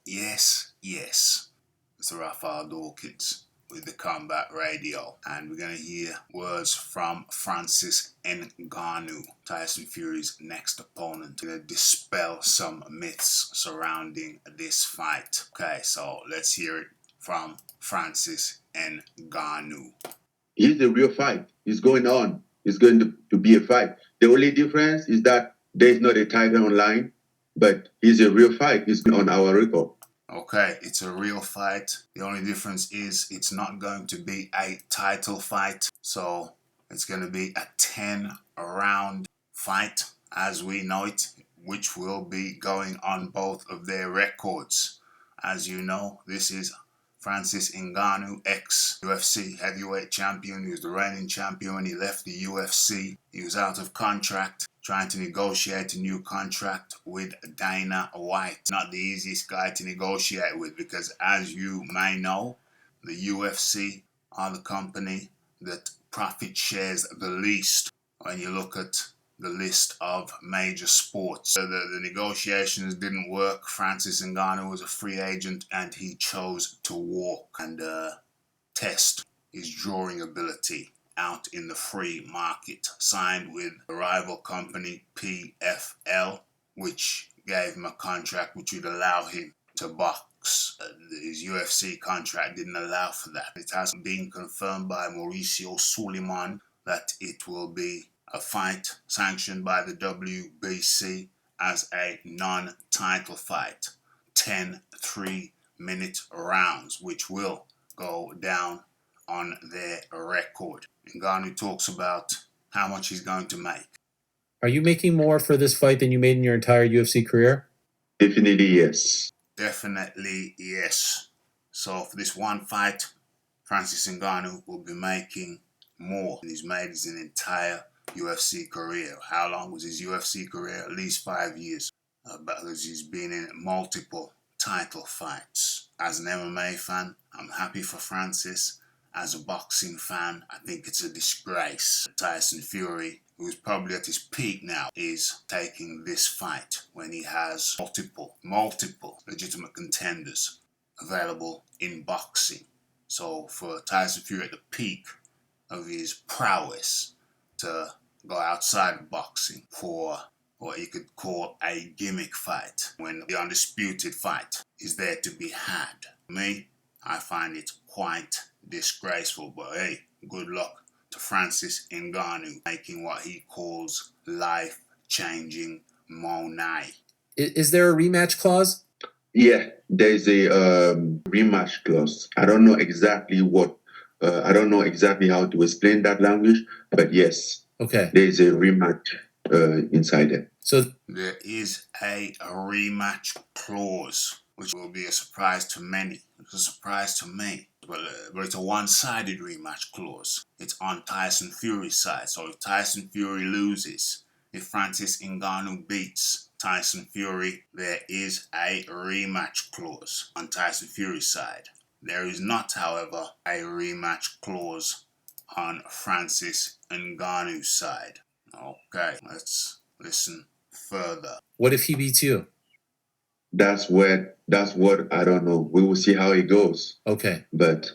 Yes, yes. It's Raphael Dawkins with the Combat Radio, and we're going to hear words from Francis Ngannou, Tyson Fury's next opponent, to dispel some myths surrounding this fight. Okay, so let's hear it from Francis Ngannou. It's a real fight. It's going on. It's going to be a fight. The only difference is that there's not a title online, but it's a real fight. It's on our record. Okay, it's a real fight. The only difference is it's not going to be a title fight. So it's going to be a 10 round fight as we know it, which will be going on both of their records. As you know, this is Francis Ngannou, ex-UFC heavyweight champion. He was the reigning champion when he left the UFC. He was out of contract, trying to negotiate a new contract with Dana White. Not the easiest guy to negotiate with because, as you may know, the UFC are the company that profit shares the least when you look at the list of major sports. So the negotiations didn't work. Francis Ngannou was a free agent and he chose to walk and test his drawing ability out in the free market. Signed with the rival company PFL, which gave him a contract which would allow him to box. His UFC contract didn't allow for that. It has been confirmed by Mauricio Suleiman that it will be a fight sanctioned by the WBC as a non-title fight. 10 3-minute rounds, which will go down on their record. Ngannou talks about how much he's going to make. Are you making more for this fight than you made in your entire UFC career? Definitely yes. Definitely yes. So for this one fight, Francis Ngannou will be making more than he's made his entire UFC career. How long was his UFC career? At least 5 years. Because he's been in multiple title fights. As an MMA fan, I'm happy for Francis. As a boxing fan, I think it's a disgrace. Tyson Fury, who's probably at his peak now, is taking this fight when he has multiple legitimate contenders available in boxing. So for Tyson Fury at the peak of his prowess to go outside of boxing for what you could call a gimmick fight when the undisputed fight is there to be had. Me, I find it quite disgraceful, but hey, good luck to Francis Ngannou making what he calls life-changing money. Is there a rematch clause? Yeah, there's a rematch clause. I don't know exactly I don't know exactly how to explain that language, but yes. Okay. There's a rematch inside it. So there is a rematch clause, which will be a surprise to many. It's a surprise to me. But it's a one-sided rematch clause. It's on Tyson Fury's side. So if Tyson Fury loses, if Francis Ngannou beats Tyson Fury, there is a rematch clause on Tyson Fury's side. There is not, however, a rematch clause on Francis Ngannou's side. Okay, let's listen further. what if he beats you? That's what I don't know. We will see how it goes. Okay. But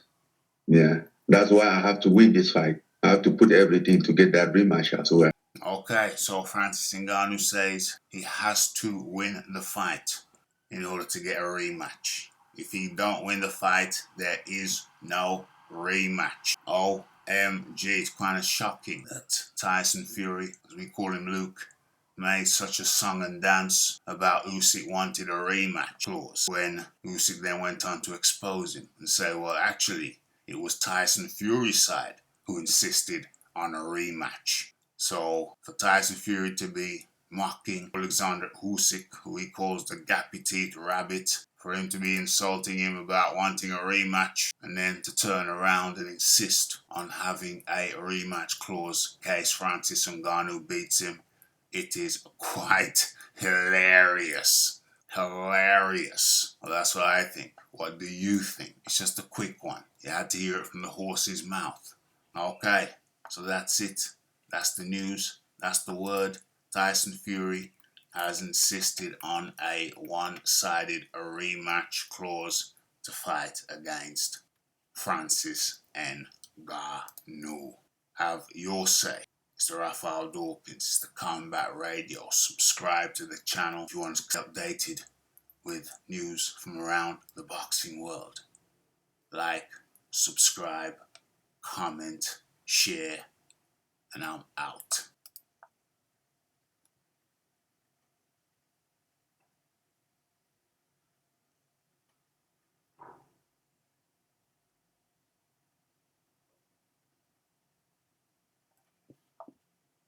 yeah, that's why I have to win this fight. I have to put everything to get that rematch as well. Okay, so Francis Ngannou says he has to win the fight in order to get a rematch. If he don't win the fight, there is no rematch. OMG, it's kind of shocking that Tyson Fury, as we call him Luke, made such a song and dance about Usyk wanted a rematch clause when Usyk then went on to expose him and say, well, actually, it was Tyson Fury's side who insisted on a rematch. So for Tyson Fury to be mocking Alexander Usyk, who he calls the gappy teeth rabbit, for him to be insulting him about wanting a rematch, and then to turn around and insist on having a rematch clause in case Francis Ngannou beats him, it is quite hilarious. Hilarious. Well, that's what I think. What do you think? It's just a quick one. You had to hear it from the horse's mouth. Okay, so that's it. That's the news. That's the word. Tyson Fury has insisted on a one-sided rematch clause to fight against Francis Ngannou. Have your say. Mr. Raphael Dawkins, the Combat Radio. Subscribe to the channel if you want to stay updated with news from around the boxing world. Like, subscribe, comment, share, and I'm out.